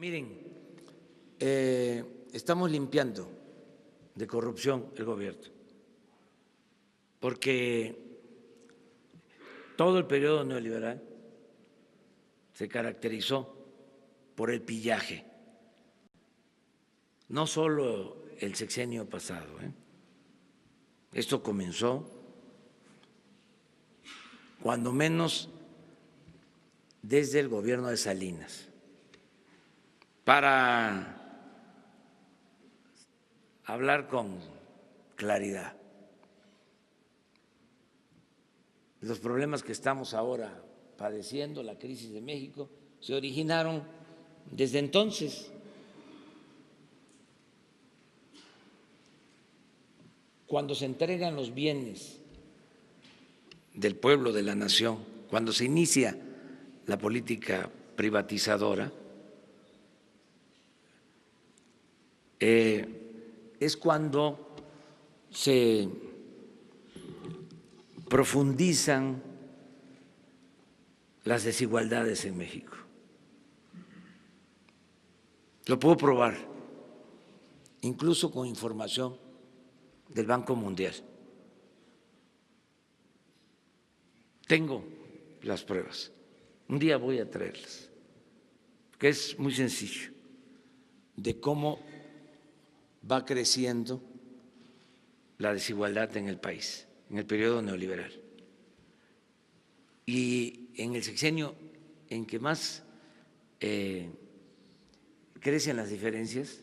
Miren, estamos limpiando de corrupción el gobierno, porque todo el periodo neoliberal se caracterizó por el pillaje, no solo el sexenio pasado, Esto comenzó cuando menos desde el gobierno de Salinas. Para hablar con claridad, los problemas que estamos ahora padeciendo, la crisis de México, se originaron desde entonces. Cuando se entregan los bienes del pueblo, de la nación, cuando se inicia la política privatizadora, es cuando se profundizan las desigualdades en México. Lo puedo probar, incluso con información del Banco Mundial. Tengo las pruebas. Un día voy a traerlas, que es muy sencillo, de cómo va creciendo la desigualdad en el país, en el periodo neoliberal. Y en el sexenio en que más crecen las diferencias,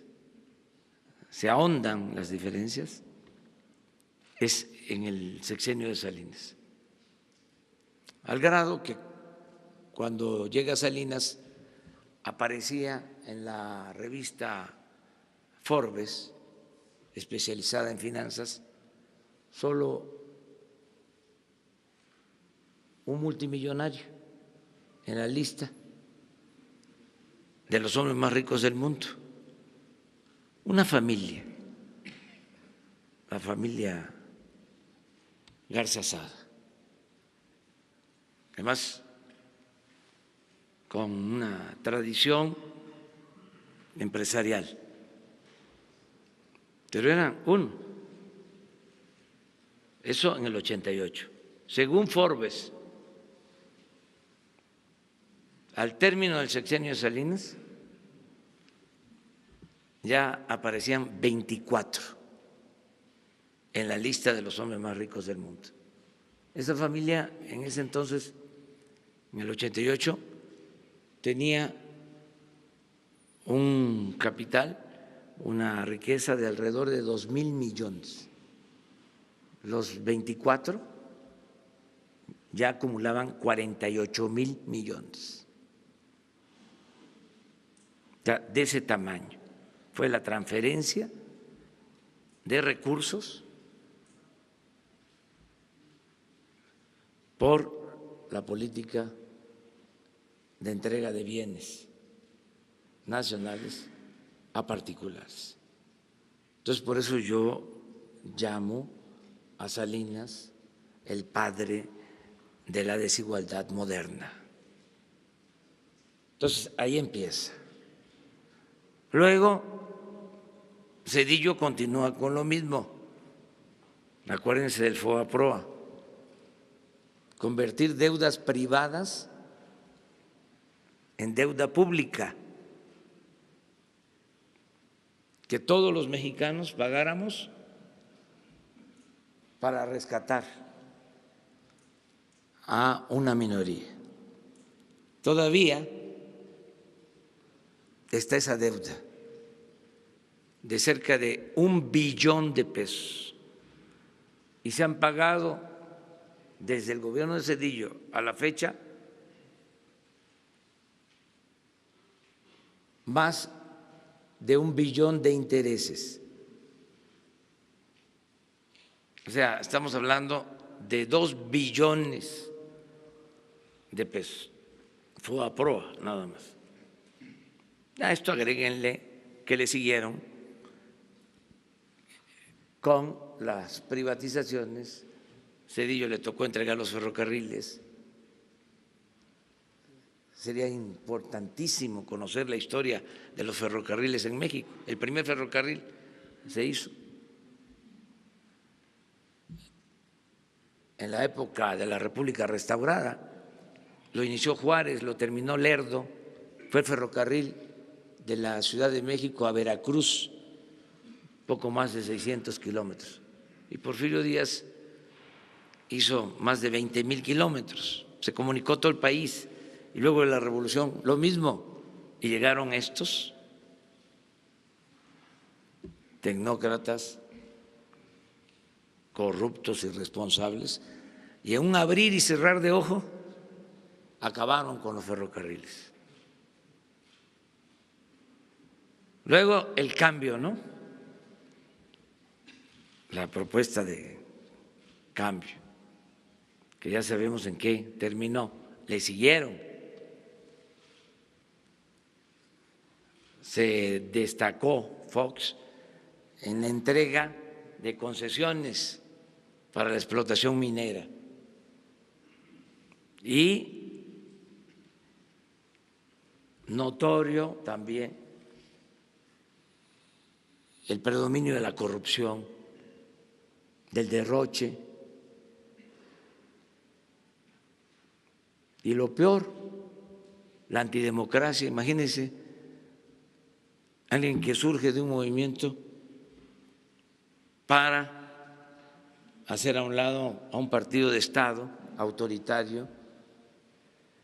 se ahondan las diferencias, es en el sexenio de Salinas. Al grado que cuando llega Salinas aparecía en la revista Forbes, especializada en finanzas, solo un multimillonario en la lista de los hombres más ricos del mundo. Una familia, la familia Garza Sada, además con una tradición empresarial, pero eran uno. Eso en el 88. Según Forbes, al término del sexenio de Salinas, ya aparecían 24 en la lista de los hombres más ricos del mundo. Esa familia en ese entonces, en el 88, tenía un capital, una riqueza de alrededor de 2,000 millones. Los 24 ya acumulaban 48,000 millones. O sea, de ese tamaño fue la transferencia de recursos por la política de entrega de bienes nacionales a particulares. Entonces, por eso yo llamo a Salinas el padre de la desigualdad moderna. Entonces, ahí empieza. Luego, Zedillo continúa con lo mismo. Acuérdense del FOBAPROA. Convertir deudas privadas en deuda pública. Que todos los mexicanos pagáramos para rescatar a una minoría. Todavía está esa deuda de cerca de 1 billón de pesos y se han pagado desde el gobierno de Zedillo a la fecha más de 1 billón de intereses. O sea, estamos hablando de 2 billones de pesos. FOBAPROA, nada más. A esto agréguenle que le siguieron con las privatizaciones. Zedillo le tocó entregar los ferrocarriles, sería importantísimo conocer la historia de los ferrocarriles en México. El primer ferrocarril se hizo en la época de la República Restaurada. Lo inició Juárez, lo terminó Lerdo, fue el ferrocarril de la Ciudad de México a Veracruz, poco más de 600 kilómetros. Y Porfirio Díaz hizo más de 20,000 kilómetros, se comunicó todo el país. Y luego de la Revolución, lo mismo, y llegaron estos tecnócratas corruptos, irresponsables, y en un abrir y cerrar de ojo acabaron con los ferrocarriles. Luego el cambio, ¿no? La propuesta de cambio, que ya sabemos en qué terminó, le siguieron. Se destacó Fox en la entrega de concesiones para la explotación minera y notorio también el predominio de la corrupción, del derroche y lo peor, la antidemocracia. Imagínense alguien que surge de un movimiento para hacer a un lado a un partido de Estado autoritario,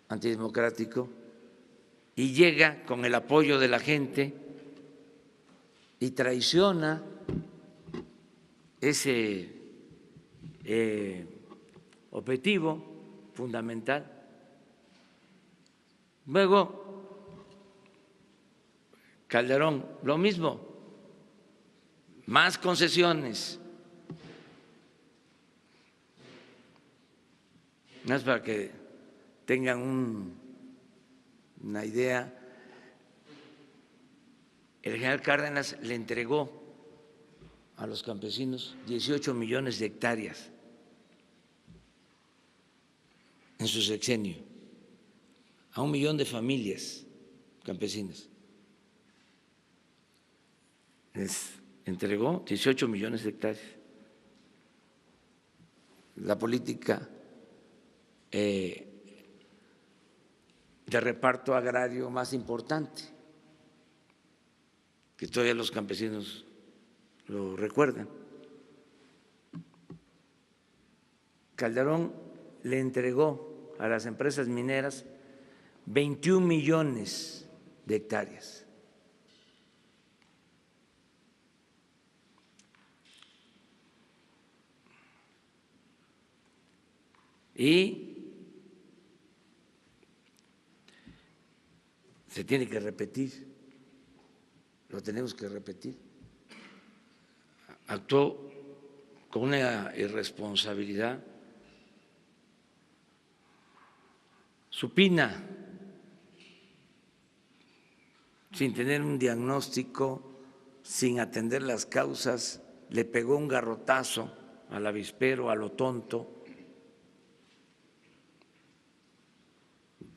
antidemocrático, y llega con el apoyo de la gente y traiciona ese objetivo fundamental. Luego, Calderón, lo mismo, más concesiones. Más para que tengan una idea, el general Cárdenas le entregó a los campesinos 18 millones de hectáreas en su sexenio, a 1 millón de familias campesinas. Les entregó 18 millones de hectáreas. La política de reparto agrario más importante, que todavía los campesinos lo recuerdan. Calderón le entregó a las empresas mineras 21 millones de hectáreas. Y se tiene que repetir, lo tenemos que repetir. Actuó con una irresponsabilidad supina, sin tener un diagnóstico, sin atender las causas, le pegó un garrotazo al avispero, a lo tonto,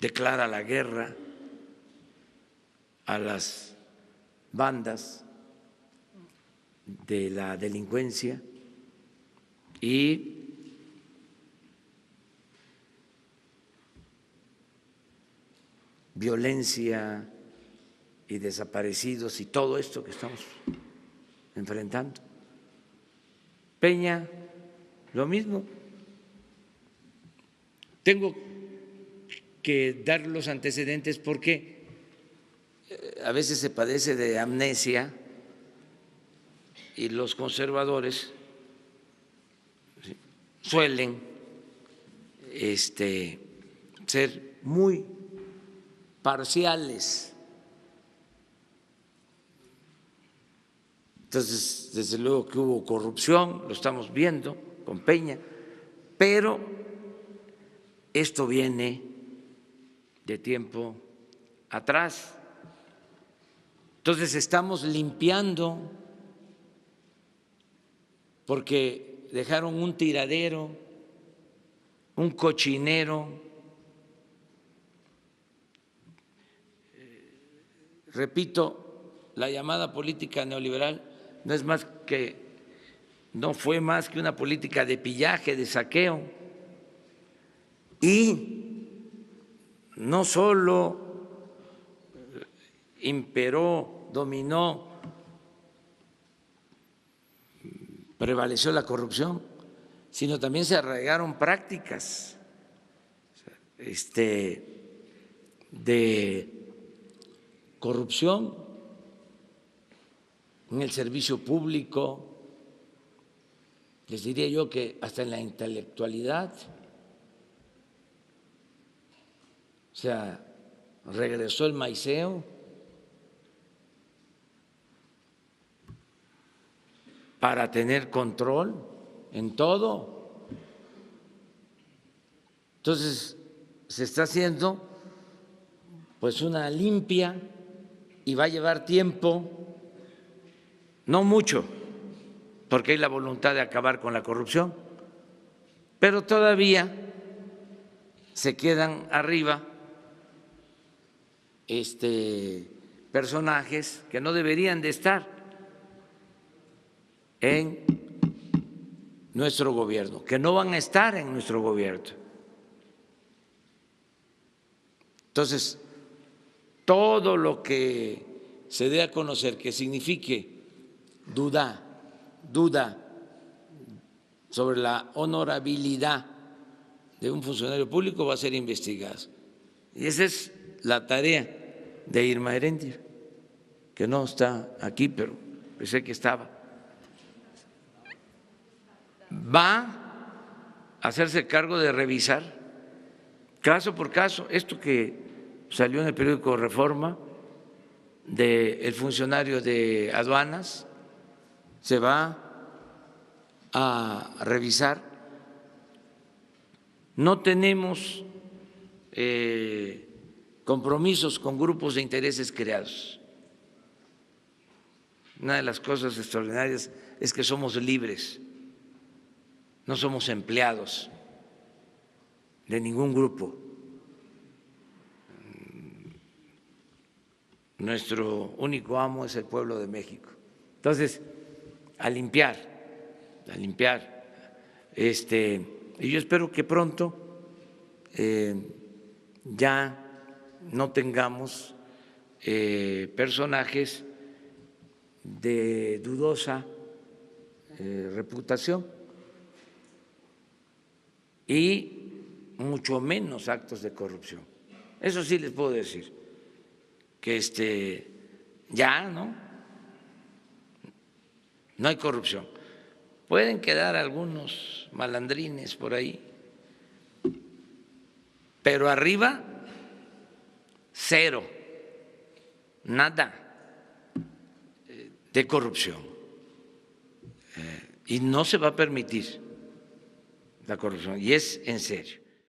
declara la guerra a las bandas de la delincuencia y violencia y desaparecidos y todo esto que estamos enfrentando. Peña, lo mismo. Tengo que dar los antecedentes porque a veces se padece de amnesia y los conservadores suelen ser muy parciales. Entonces, desde luego que hubo corrupción, lo estamos viendo con Peña, pero esto viene de tiempo atrás. Entonces estamos limpiando porque dejaron un tiradero, un cochinero repito, la llamada política neoliberal no fue más que una política de pillaje, de saqueo, y no solo imperó, dominó, prevaleció la corrupción, sino también se arraigaron prácticas de corrupción en el servicio público, les diría yo que hasta en la intelectualidad. O sea, regresó el maiceo para tener control en todo. Entonces, se está haciendo pues una limpia y va a llevar tiempo, no mucho, porque hay la voluntad de acabar con la corrupción, pero todavía se quedan arriba personajes que no deberían de estar en nuestro gobierno, que no van a estar en nuestro gobierno. Entonces, todo lo que se dé a conocer que signifique duda sobre la honorabilidad de un funcionario público va a ser investigado. Y esa es la tarea de Irma Heréndira, que no está aquí, pero pensé que estaba. Va a hacerse cargo de revisar caso por caso esto que salió en el periódico Reforma del funcionario de aduanas, se va a revisar. No tenemos compromisos con grupos de intereses creados. Una de las cosas extraordinarias es que somos libres, no somos empleados de ningún grupo. Nuestro único amo es el pueblo de México. Entonces, a limpiar. Y yo espero que pronto ya no tengamos personajes de dudosa reputación y mucho menos actos de corrupción. Eso sí les puedo decir, que ya no hay corrupción. Pueden quedar algunos malandrines por ahí, pero arriba cero, nada de corrupción. Y no se va a permitir la corrupción, y es en serio.